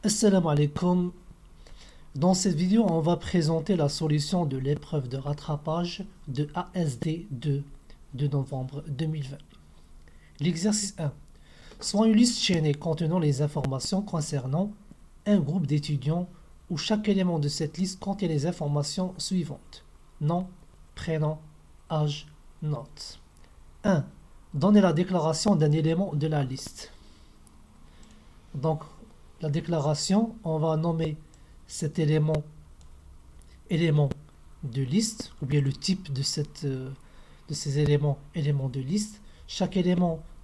Assalamu alaikum. Dans cette vidéo, on va présenter la solution de l'épreuve de rattrapage de ASD2 de novembre 2020. L'exercice 1. Soit une liste chaînée contenant les informations concernant un groupe d'étudiants où chaque élément de cette liste contient les informations suivantes. Nom, prénom, âge, note. 1. Donner la déclaration d'un élément de la liste. Donc, la déclaration, on va nommer cet élément de liste, ou bien le type de ces éléments de liste.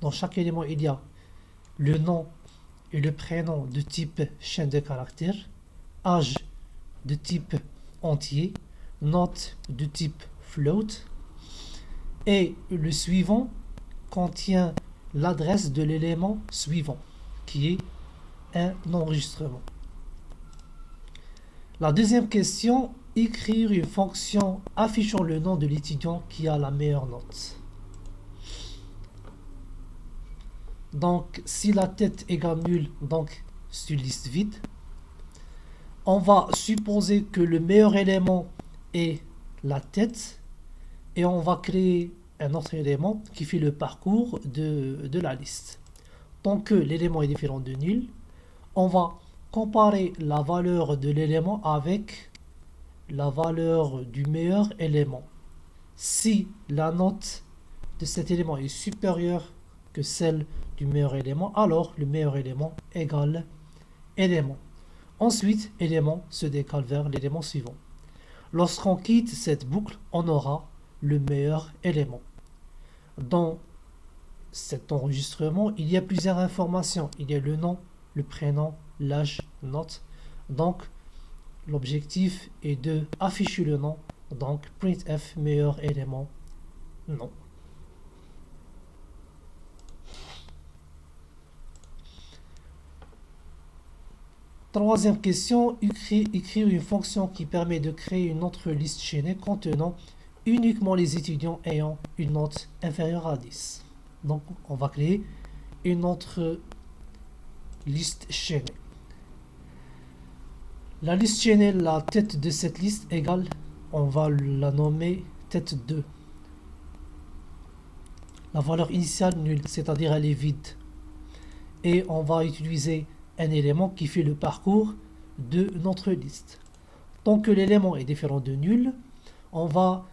Dans chaque élément, il y a le nom et le prénom de type chaîne de caractères, âge de type entier, note de type float, et le suivant contient l'adresse de l'élément suivant, qui est un enregistrement. La deuxième question, écrire une fonction affichant le nom de l'étudiant qui a la meilleure note. Donc, si la tête égale nul, donc c'est une liste vide. On va supposer que le meilleur élément est la tête et on va créer un autre élément qui fait le parcours de la liste. Tant que l'élément est différent de nul, on va comparer la valeur de l'élément avec la valeur du meilleur élément. Si la note de cet élément est supérieure que celle du meilleur élément, alors le meilleur élément égale élément. Ensuite, élément se décale vers l'élément suivant. Lorsqu'on quitte cette boucle, on aura le meilleur élément. Dans cet enregistrement, il y a plusieurs informations. Il y a le nom, le prénom, l'âge, note. Donc, l'objectif est de afficher le nom. Donc, printf meilleur élément, nom. Troisième question, écrire une fonction qui permet de créer une autre liste chaînée contenant uniquement les étudiants ayant une note inférieure à 10. Donc, on va créer une autre liste chaînée. La liste chaînée, la tête de cette liste égale, on va la nommer tête 2. La valeur initiale nulle, c'est-à-dire elle est vide. Et on va utiliser un élément qui fait le parcours de notre liste. Tant que l'élément est différent de nul, on va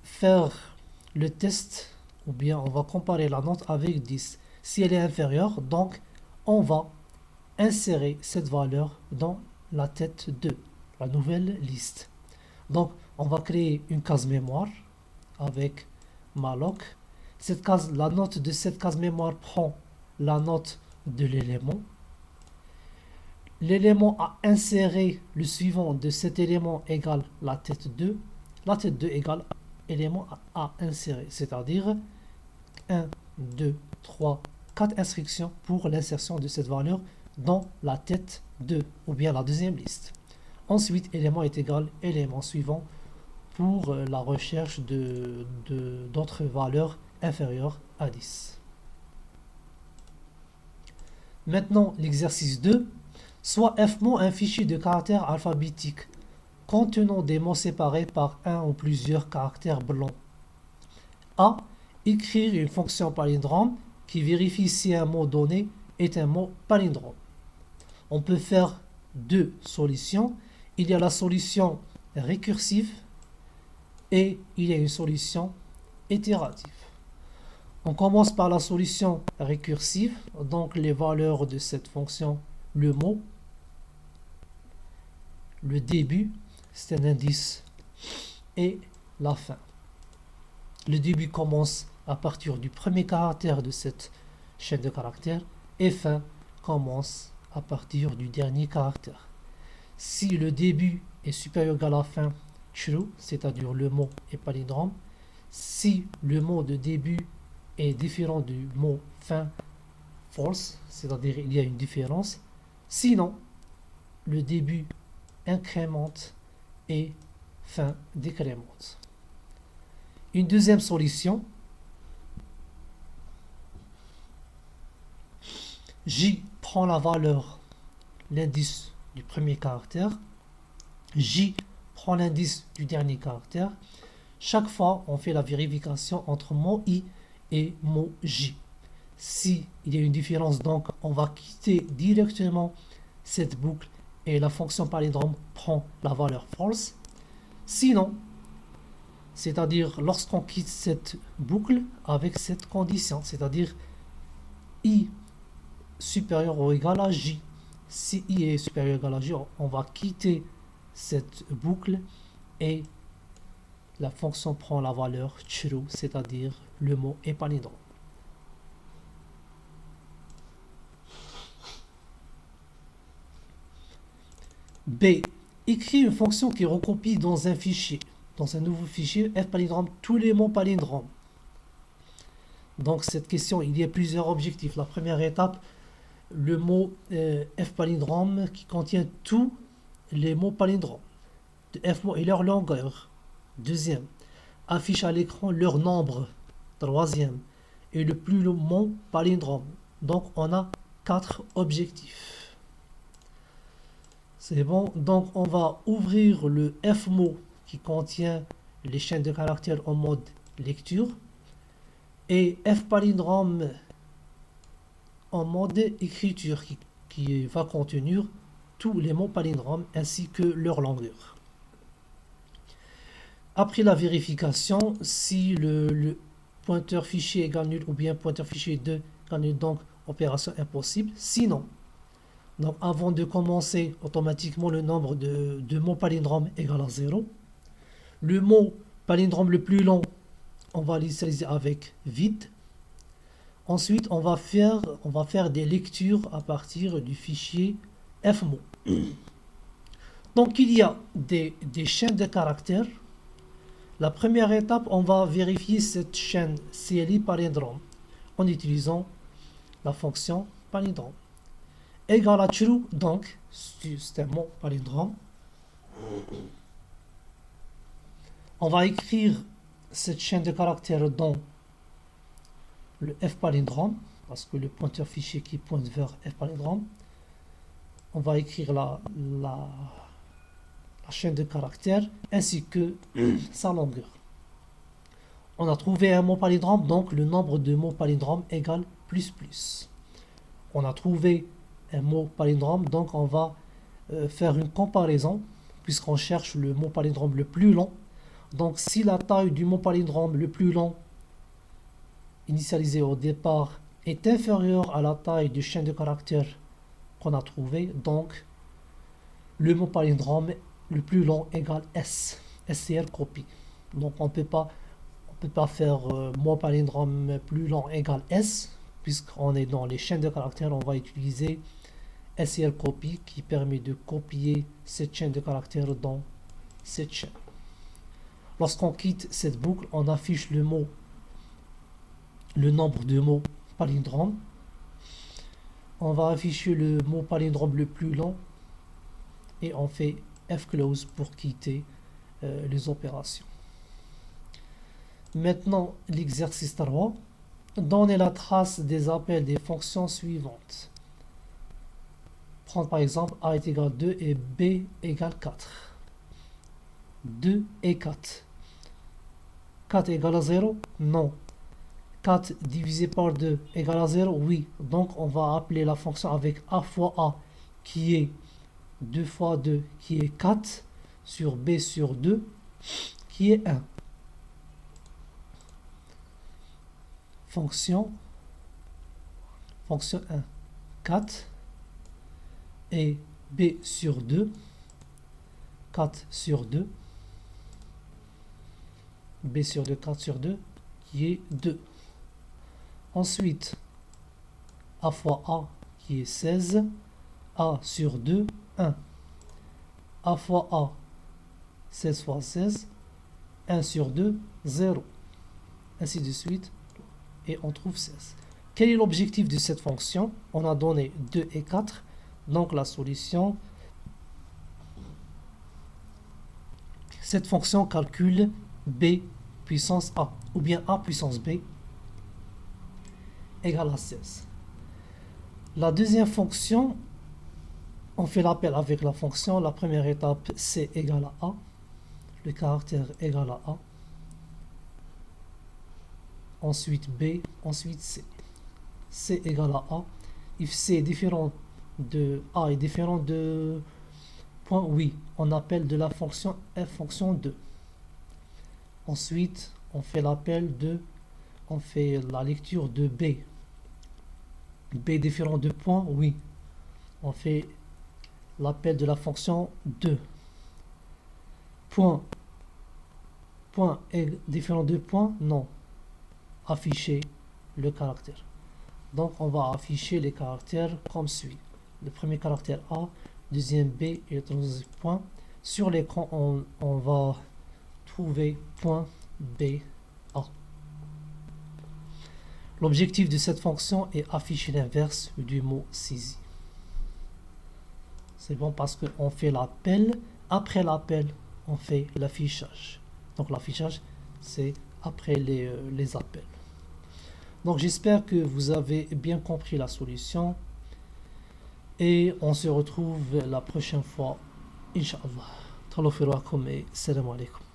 faire le test, ou bien on va comparer la note avec 10. Si elle est inférieure, donc on va insérer cette valeur dans la tête 2, la nouvelle liste. Donc on va créer une case mémoire avec malloc. La note de cette case mémoire prend la note de l'élément. L'élément à insérer, le suivant de cet élément égale la tête 2. La tête 2 égale élément à insérer, c'est-à-dire 1, 2, 3, 4 instructions pour l'insertion de cette valeur dans la tête 2, ou bien la deuxième liste. Ensuite, élément est égal élément suivant pour la recherche d'autres valeurs inférieures à 10. Maintenant, l'exercice 2. Soit fmot un fichier de caractères alphabétiques contenant des mots séparés par un ou plusieurs caractères blancs. A. Écrire une fonction palindrome qui vérifie si un mot donné est un mot palindrome. On peut faire deux solutions. Il y a la solution récursive et il y a une solution itérative. On commence par la solution récursive, donc les valeurs de cette fonction, le mot, le début, c'est un indice, et la fin. Le début commence à partir du premier caractère de cette chaîne de caractères et fin commence à partir du dernier caractère. Si le début est supérieur à la fin, true, c'est-à-dire le mot est palindrome. Si le mot de début est différent du mot fin, false, c'est-à-dire il y a une différence. Sinon, le début incrémente et fin décrémente. Une deuxième solution, J prend la valeur l'indice du premier caractère, J prend l'indice du dernier caractère. Chaque fois, on fait la vérification entre mot I et mot J. Si il y a une différence, donc on va quitter directement cette boucle et la fonction palindrome prend la valeur false. Sinon, c'est-à-dire lorsqu'on quitte cette boucle avec cette condition, c'est-à-dire I supérieur ou égal à J. Si I est supérieur ou égal à J, on va quitter cette boucle et la fonction prend la valeur true, c'est-à-dire le mot est palindrome. B. Écrit une fonction qui recopie dans un fichier, dans un nouveau fichier f palindrome, tous les mots palindromes. Donc cette question, il y a plusieurs objectifs. La première étape, le mot f palindrome qui contient tous les mots palindromes de f mots et leur longueur. Deuxième, affiche à l'écran leur nombre. Troisième, et le plus long mot palindrome. Donc on a 4 objectifs. C'est bon. Donc on va ouvrir le f mot qui contient les chaînes de caractères en mode lecture et f palindrome en mode écriture qui va contenir tous les mots palindromes ainsi que leur longueur. Après la vérification, si le pointeur fichier égale nul ou bien pointeur fichier 2 égale nul, donc opération impossible. Sinon, donc avant de commencer, automatiquement le nombre de mots palindromes égale à 0. Le mot palindrome le plus long, on va l'initialiser avec vide. Ensuite, on va faire des lectures à partir du fichier fmot. Donc, il y a des chaînes de caractères. La première étape, on va vérifier cette chaîne CLI palindrome en utilisant la fonction palindrome. Égal à true, donc, c'est un mot palindrome. On va écrire cette chaîne de caractères dans le f palindrome, parce que le pointeur fichier qui pointe vers f palindrome. On va écrire la chaîne de caractères ainsi que sa longueur. On a trouvé un mot palindrome, donc le nombre de mots palindromes égale plus plus. On a trouvé un mot palindrome, donc on va faire une comparaison puisqu'on cherche le mot palindrome le plus long. Donc si la taille du mot palindrome le plus long initialisé au départ est inférieure à la taille du chaîne de caractères qu'on a trouvé, donc le mot palindrome le plus long égale S, SCR copie. Donc on peut pas faire mot palindrome plus long égale S, puisqu'on est dans les chaînes de caractères, on va utiliser SCR copie qui permet de copier cette chaîne de caractères dans cette chaîne. Lorsqu'on quitte cette boucle, on affiche le nombre de mots palindromes. On va afficher le mot palindrome le plus long et on fait fclose pour quitter les opérations. Maintenant, l'exercice 3. Donnez la trace des appels des fonctions suivantes. Prendre par exemple a est égal à 2 et b égale 4. 2 et 4. 4 égale à 0? Non. 4 divisé par 2 égale à 0? Oui. Donc on va appeler la fonction avec a fois a qui est 2 fois 2 qui est 4 sur b sur 2 qui est 1. Fonction 1, 4 et b sur 2, 4 sur 2, b sur 2, 4 sur 2 qui est 2. Ensuite, a fois a qui est 16, a sur 2, 1. A fois a, 16 fois 16, 1 sur 2, 0. Ainsi de suite, et on trouve 16. Quel est l'objectif de cette fonction? On a donné 2 et 4, donc la solution, cette fonction calcule b puissance a, ou bien a puissance b égale à 16. La deuxième fonction, On fait l'appel avec la fonction. La première étape, C égale à A. Le caractère égale à A. Ensuite B, ensuite C. C égale à A. If C est différent de A est différent de point, oui, on appelle de la fonction f fonction 2. Ensuite, on fait l'appel de, on fait la lecture de B. B différent de point, oui. On fait l'appel de la fonction 2. Point est différent de point, non. Afficher le caractère. Donc on va afficher les caractères comme suit. Le premier caractère A, deuxième B et le troisième point. Sur l'écran, on va trouver point B A. L'objectif de cette fonction est afficher l'inverse du mot saisi. C'est bon parce qu'on fait l'appel. Après l'appel, on fait l'affichage. Donc l'affichage, c'est après les appels. Donc j'espère que vous avez bien compris la solution. Et on se retrouve la prochaine fois. Inch'Allah. Tallahu fi ra'akum et salam alaikum.